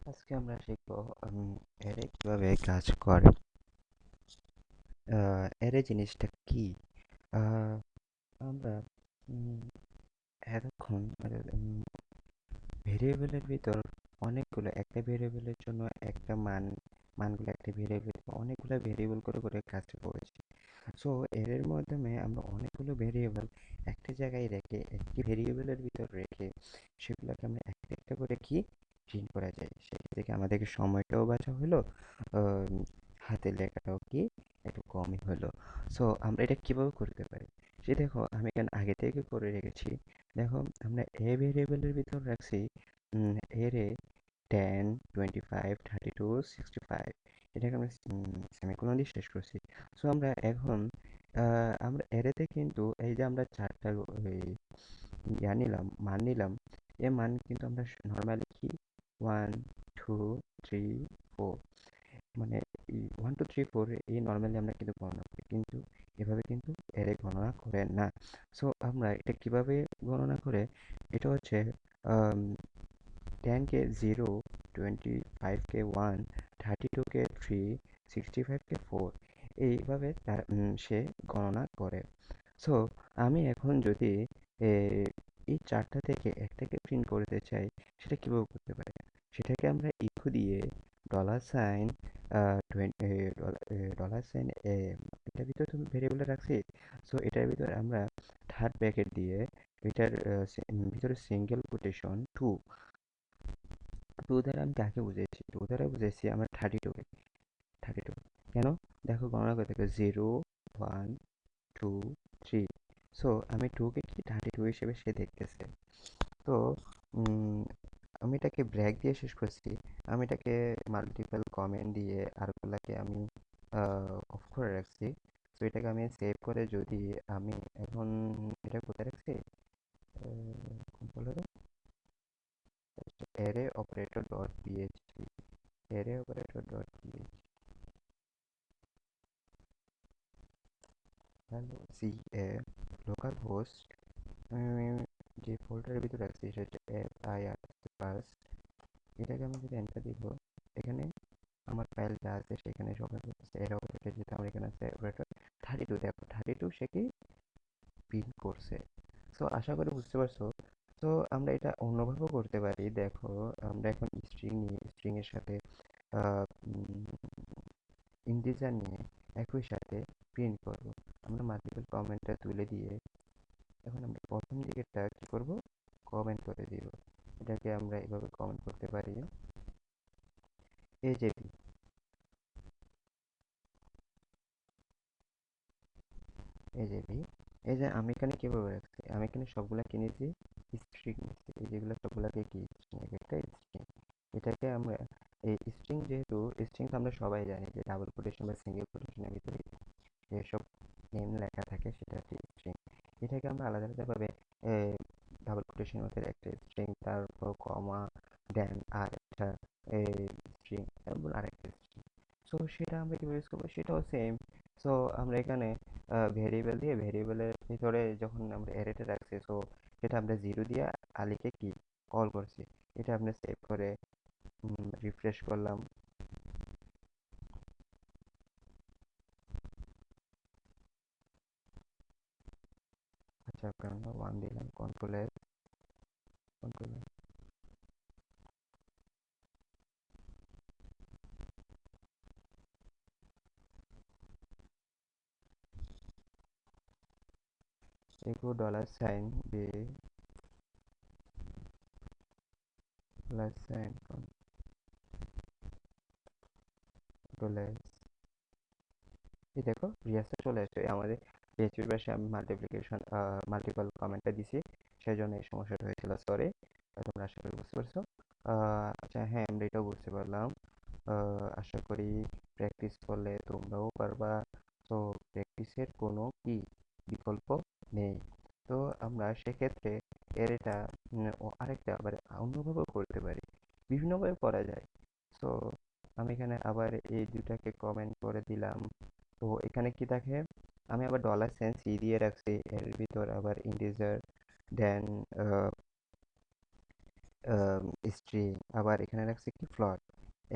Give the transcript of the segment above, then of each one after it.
আজকে আমরা শিখব অ্যারে কিভাবে কাজ করে। অ্যারে জিনিসটা কি? আহ, আমরা উম, এতক্ষণ ভেরিয়েবলের ভিতর অনেকগুলো একটা ভেরিয়েবলের জন্য একটা মানগুলো একটা ভেরিয়েবল অনেকগুলো ভেরিয়েবল করে করে কাজটা করেছি। সো এর মাধ্যমে আমরা অনেকগুলো ভেরিয়েবল একটা জায়গায় রেখে একটি ভেরিয়েবলের ভিতর রেখে সেগুলোকে আমরা একটা একটা করে কি প্রিন্ট করা যায়, সেক্ষেত্রে থেকে আমাদেরকে সময়টাও বাঁচা হলো, আম, হাতের লেখাটাও কি একটু কমই হলো। সো আমরা এটা কিভাবে করতে পারি, সে দেখো আমি এখানে আগে থেকে করে রেখেছি। দেখো আমরা এ ভেরিয়েবলের ভিতর রাখছি এরে 10, 25, 32, 65। এটাকে আমরা সেমিকোলন দিয়ে শেষ করছি। সো আমরা এখন আমরা এরেতে কিন্তু এই যে আমরা চারটা নিলাম, মান নিলাম। এ মান কিন্তু আমরা নর্মালি কি 1, 2, 3, 4, মানে 1, 2, 3, 4 এই নর্মালি আমরা কিন্তু গণনা করি, কিন্তু এভাবে কিন্তু এরে গণনা করে না। সো আমরা এটা কিভাবে গণনা করে, এটা হচ্ছে 10কে 0, 25কে 1, 32কে 3, 65কে 4, এইভাবে সে গণনা করে। সো আমি এখন যদি এ, এই চারটা থেকে একটাকে প্রিন্ট করতে চাই, সেটা কিভাবে করতে পারি? সেটাকে আমরা ইকো দিয়ে ডলার সাইন ডলার সাইন এটার ভিতরে তুমি ভেরিয়েবল রাখছি। সো এটার ভিতরে আমরা থার্ড ব্র্যাকেট দিয়ে এটার ভিতরে সিঙ্গেল কোটেশন টু, টু দ্বারা আমি কাকে বুঝেছি? টু দ্বারা বুঝেছি আমরা 32কে। 32 কেন? দেখো গণনা করে দেখো 0, 1, 2, 3। সো আমি 2কে কি 32 হিসেবে সে দেখতেছে। তো উম, আমি এটাকে ব্র্যাক দিয়ে শেষ করছি। আমি এটাকে মাল্টিপল কমেন্ট দিয়ে আরগুলাকে আমি অফ করে রাখছি। তো এটাকে আমি সেভ করে যদি আমি এখন এটা কোথায় রাখছি, কোন ফোল্ডারে, array operator dot PHP, array operator dot PHP, hello C A localhost, আমি যে ফোল্ডারের ভিতরে রাখছি সেটা হচ্ছে এফ আই আর ফার্স্ট। এটাকে আমি যদি এন্টার দিব, এখানে আমার ফাইল যা আছে সেখানে সব এর অপারেটর, যেটা আমার এখানে আছে অপারেটর 32। দেখো 32 সে কি প্রিন্ট করছে। সো আশা করি বুঝতে পারছো। তো আমরা এটা অন্যভাবেও করতে পারি। দেখো আমরা এখন স্ট্রিং নিয়ে স্ট্রিং এর সাথে ইন্টিজার নিয়ে একই সাথে প্রিন্ট করব। আমরা মাল্টিপল কমেন্টটা তুলে দিয়ে এখন আমরা প্রথম দিকেরটা কি করব, কমেন্ট করে দিব। এটাকে আমরা এভাবে কমেন্ট করতে পারি, এই যে এই যে ভি, এই যে আমি এখানে কিভাবে রাখছি, আমি এখানে সবগুলা কিনেছি স্ট্রিং নিচ্ছি, এই যেগুলো সবগুলাকে কি স্ট্রিং, একটা স্ট্রিং। এটাকে আমরা এই স্ট্রিং, যেহেতু স্ট্রিং আমরা সবাই জানি যে ডাবল কোটেশন বা সিঙ্গেল কোটেশনের ভিতরে যেসব নেম লেখা থাকে সেটা হচ্ছে স্ট্রিং। এটাকে আমরা আলাদা আলাদাভাবে ডাবল কোটেশনের মধ্যে একটা স্ট্রিং, তারপর কমা, দেন আর একটা স্ট্রিং, তারপর আরেকটা স্ট্রিং। সো সেটা আমরা কিভাবে ইউজ করবো, সেটাও সেম। সো আমরা এখানে ভেরিয়েবল দিয়ে ভেরিয়েবলের ভিতরে যখন আমরা অ্যারেটা রাখছি, সো সেটা আমরা জিরো দিয়ে আলিকে কি কল করছি। এটা আমরা সেভ করে রিফ্রেশ করলাম। আচ্ছা আমরা 1 দিলাম, কন্ট্রোল echo dollar sign দিয়ে ডলার সাইন কন্ট্রোল এস। এই দেখো রিয়াজটা চলে আসছে আমাদের পিএইচপির পাশে। আমি মাল্টিপল কমেন্টটা দিছি, সেই জন্য এই সমস্যাটা হয়েছিল, সরি। তোমরা আশা করি বুঝতে পারছো। আচ্ছা হ্যাঁ, আমরা এটাও বুঝতে পারলাম। আশা করি প্র্যাকটিস করলে তোমরাও পারবা। তো প্র্যাকটিসের কোনো কি বিকল্প নেই। তো আমরা সেক্ষেত্রে এর এটা আরেকটা আবার অন্যভাবেও করতে পারি, বিভিন্নভাবে করা যায়। সো আমি এখানে আবার এই দুটাকে কমেন্ট করে দিলাম। তো এখানে কি দেখে, আমি আবার ডলার সাইন সি দিয়ে রাখছি, এর ভিতর আবার ইন্টিজার, দেন স্ট্রিং, আবার এখানে রাখছি কি ফ্লোট,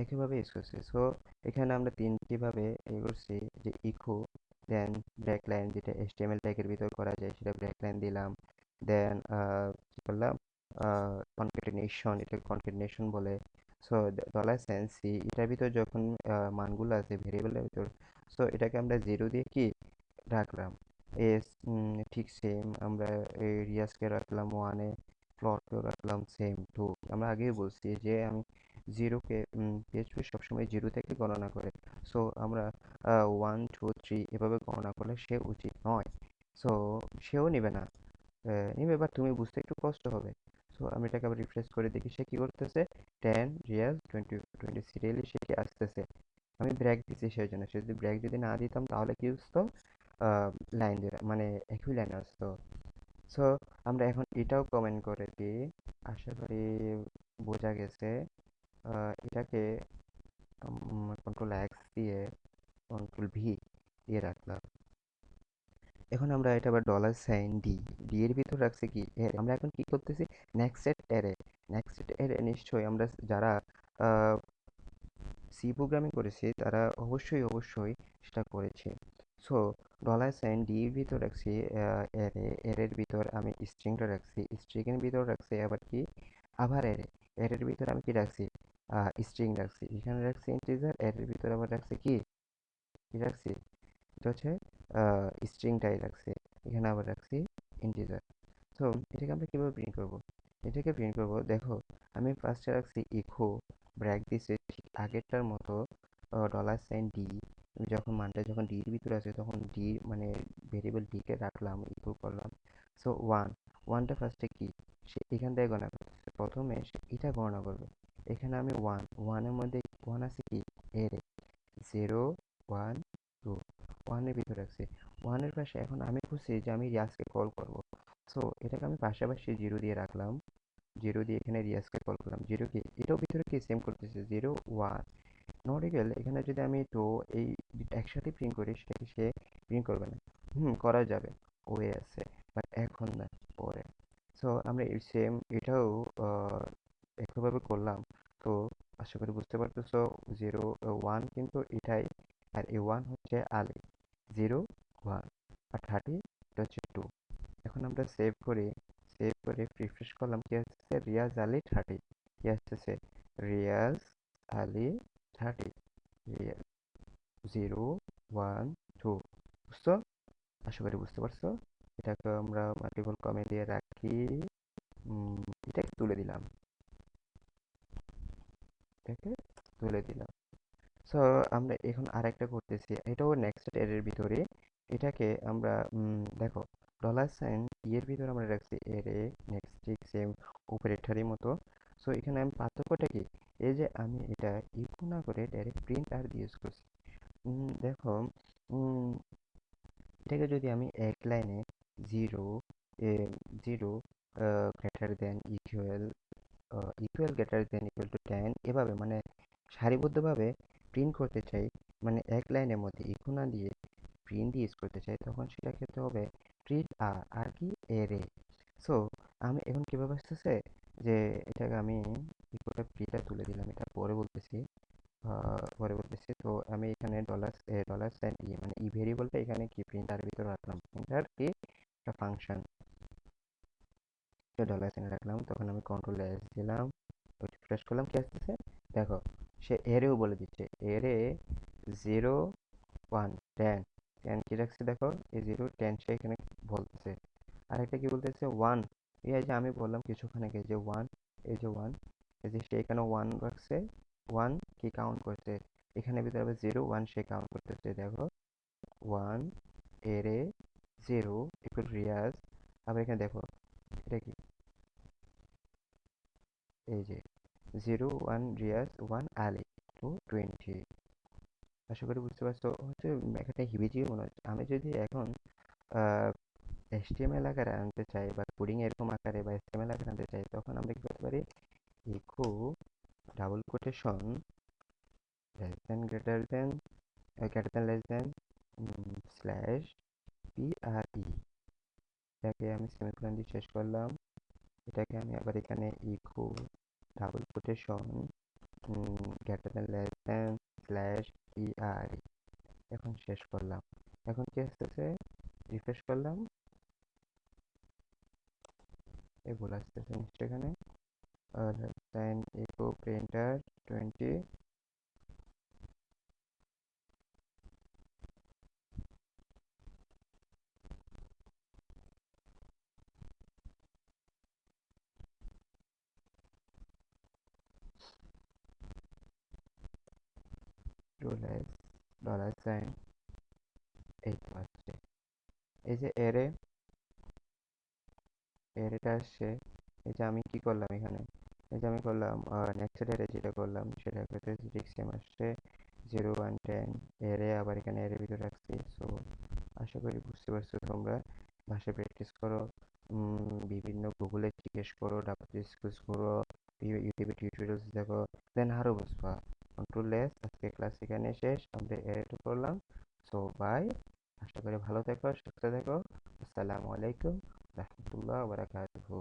একইভাবে ইউজ করছি। সো এখানে আমরা তিনটি ভাবে করছি, যে ইকো, দেন ব্রেক লাইন, যেটা HTML ট্যাগের ভিতর করা যায় সেটা ব্রেক লাইন দিলাম, দেন কি করলাম, কনকেটিনেশন, এটা কনকেটিনেশন বলে। সো ডলার সাইন সি, এটার ভিতর যখন মানগুলো আছে ভেরিয়েবলের ভিতর, সো এটাকে আমরা জিরো দিয়ে কি রাখলাম। এস ঠিক সেম আমরা এই রিয়াজকে রাখলাম ওয়ানে, প্লটকেও রাখলাম সেম টু। আমরা আগেই বলছি যে আমি জিরোকে, PHP সবসময় জিরো থেকে গণনা করে। সো আমরা 1 2 3 এভাবে গণনা করলে সে উচিত নয়। সো সেও নেবে না, নেবে, বাট তুমি বুঝতে একটু কষ্ট হবে। সো আমি এটাকে আবার রিফ্রেশ করে দেখি সে কি করতেছে। 10 রিয়াজ 20 সিরিয়ালি সে কি আসতেছে। আমি ব্রেক দিছি সেই জন্য, সে যদি ব্রেক যদি না দিতাম তাহলে কি বুঝতো, লাইন দিয়ে মানে একই লাইন আসতো। সো আমরা এখন এটাও কমেন্ট করে দিই, আশা করি বোঝা গেছে। এটাকে কন্ট্রোল X দিয়ে, কন্ট্রোল V দিয়ে রাখলাম। এখন আমরা এটা আবার ডলার সাইন ডি, ডি এর ভিতর রাখছি কি এর, আমরা এখন কি করতেছি, নেক্সট অ্যারে। নেক্সট অ্যারে নিশ্চয়ই আমরা যারা সি প্রোগ্রামিং করেছি তারা অবশ্যই অবশ্যই সেটা করেছে। সো ডলার সাইন ডি এর ভিতর রাখছি অ্যারে, এর ভিতর আমি স্ট্রিংটা রাখছি, স্ট্রিং এর ভিতর রাখছি আবার কি, আবার অ্যারে, এর ভিতর আমি কি রাখছি, স্ট্রিং রাখছি, এখানে রাখছি ইন্টিজার, এর ভিতর আবার রাখছি কি, কি রাখছি, এটা হচ্ছে স্ট্রিংটাই রাখছি, এখানে আবার রাখছি ইন্টিজার। তো এটাকে আমরা কিভাবে প্রিন্ট করব, এটাকে প্রিন্ট করব, দেখো আমি ফার্স্টে রাখছি ইকো, ব্র্যাক দিছে ঠিক আগেরটার মতো, ডলার সাইন ডি, যখন মানটা যখন ডির ভিতরে আছে তখন ডি মানে ভেরিয়েবল ডিকে রাখলাম, ইকো করলাম। সো ওয়ানটা ফার্স্টে কি, সে এখান থেকে গণনা করতেছে, প্রথমে সে এটা গণনা করবে। এখানে আমি ওয়ানের মধ্যে ওয়ান আছে কি এর, 0 1 2, ওয়ানের ভিতরে রাখছি। ওয়ানের পাশে এখন আমি খুঁজছি যে আমি রিয়াজকে কল করব। সো এটাকে আমি পাশাপাশি জিরো দিয়ে রাখলাম, জিরো দিয়ে এখানে রিয়াজকে কল করলাম, জিরো কি এটাও ভিতরে কি সেম করতেছে, 0 1। নট ইকুয়াল, এখানে যদি আমি তো এই একসাথে প্রিন্ট করি সেটাকে সে প্রিন্ট করবে না। করা যাবে, ওয়ে আছে, বাট এখন না, পরে। সো আমরা এই সেম এটাও আহ, একইভাবে করলাম। তো আশা করি বুঝতে পারতেছো, 0 1 কিন্তু এটাই, আর এই ওয়ান হচ্ছে আলি, 0 1, আর 30 এটা হচ্ছে 2। এখন আমরা সেভ করি, সেভ করে রিফ্রেশ করলাম, কি আসতেছে, রিয়াজ আলী 30, কি আসতেছে, রিয়াজ আলী 30, রিয়াজ 0 1 2। বুঝছো, আশা করি বুঝতে পারছো। এটাকে আমরা মাল্টিপল কমে দিয়ে রাখি, এটাকে তুলে দিলাম, এটাকে তুলে দিলাম। সো আমরা এখন আরেকটা করতেছি, এটাও নেক্সট এর ভিতরে। এটাকে আমরা দেখো ডলার সাইন এর ভিতরে আমরা রাখছি এরে, নেক্সট ঠিক সেম অপারেটরের মতো। সো এখানে আমি পার্থক্যটা কি, এই যে আমি এটা ইকো না করে ডাইরেক্ট প্রিন্ট আর দিয়ে ইউজ করছি। দেখো, উম, এটাকে যদি আমি এক লাইনে zero, zero greater than equal, equal greater than equal to 10 এভাবে মানে সারিবদ্ধভাবে প্রিন্ট করতে চাই, মানে এক লাইনের মধ্যে ইকো না দিয়ে প্রিন্ট ইউজ করতে চাই, তখন সেটা ক্ষেত্রে হবে প্রিন্ট আর, আর কি এরে। সো আমি এখন কিভাবে আসতেছে, যে এটাকে আমি ইকোটা প্রিন্টটা তুলে দিলাম, এটা পরে বলতেছি, পরে বলতেছি। তো আমি এখানে ডলার সাইন ই মানে ই ভেরিয়েবলটা এখানে কি প্রিন্টার ভিতরে রাখলাম, প্রিন্টার কি একটা ফাংশন, ডলার সাইন রাখলাম, তখন আমি কন্ট্রোল দিলাম, রিফ্রেশ করলাম, কি আসতেছে দেখো, সে এরেও বলে দিচ্ছে, এরে 0 1 10, কি রাখছে দেখো, এই 0 10 সে এখানে বলতেছে। আরেকটা কি বলতেছে, ওয়ান, এই যে আমি বললাম কিছুক্ষণ আগে যে ওয়ান, এই যে ওয়ান, এই যে সে এখানে ওয়ান রাখছে, ওয়ান কি কাউন্ট করছে, এখানে ভিতরে আবার 0 1 সে কাউন্ট করতেছে, দেখো ওয়ান এরে 0 ইকুয়াল রিয়াজ, আবার এখানে দেখো এটা কি, এই যে 0 1 রিয়াজ 1 আলি টু 20। আশা করি বুঝতে পারছো, হচ্ছে একটা হিবিজিও মনে হচ্ছে। আমি যদি এখন HTML আকারে আনতে চাই বা কোডিং এরকম আকারে বা HTML আকারে আনতে চাই, তখন আমরা কি করতে পারি, echo double quotation less then greater then less then slash PRE, এটাকে আমি সেমিকোলন দিয়ে শেষ করলাম, এটাকে আমি আবার এখানে echo double quotation greater than less than slash ER এখন শেষ করলাম। এখন কি আসতেছে, রিফ্রেশ করলাম, এই ভুল আসতেছে নিশ্চয় এখানে। আর sign echo printer 20 to less dollar sign, এই তো আসছে। এই যে এরেটা আসছে। এই যে আমি কি করলাম এখানে, এই যে আমি করলাম নেক্সট এরে যেটা করলাম সেটা করতে ঠিক সেম আসছে, 0 1 10 এরে, আবার এখানে এর ভিতরে রাখছি। সো আশা করি বুঝতে পারছো তোমরা। ভাষায় প্র্যাকটিস করো, বিভিন্ন গুগলে জিজ্ঞেস করো, ডাব্লিউএস করো, ইউটিউবে টিউটোরিয়ালস দেখো, দেন আরও বুঝবা। কন্ট্রোল লেস, আজকে ক্লাস এখানে শেষ, আমরা এরেটা করলাম। সো বাই, আশা করি ভালো থেকো, সুস্থ থেকো। আসসালামু আলাইকুম রহমতুল্লাহ বারাকাতুহু।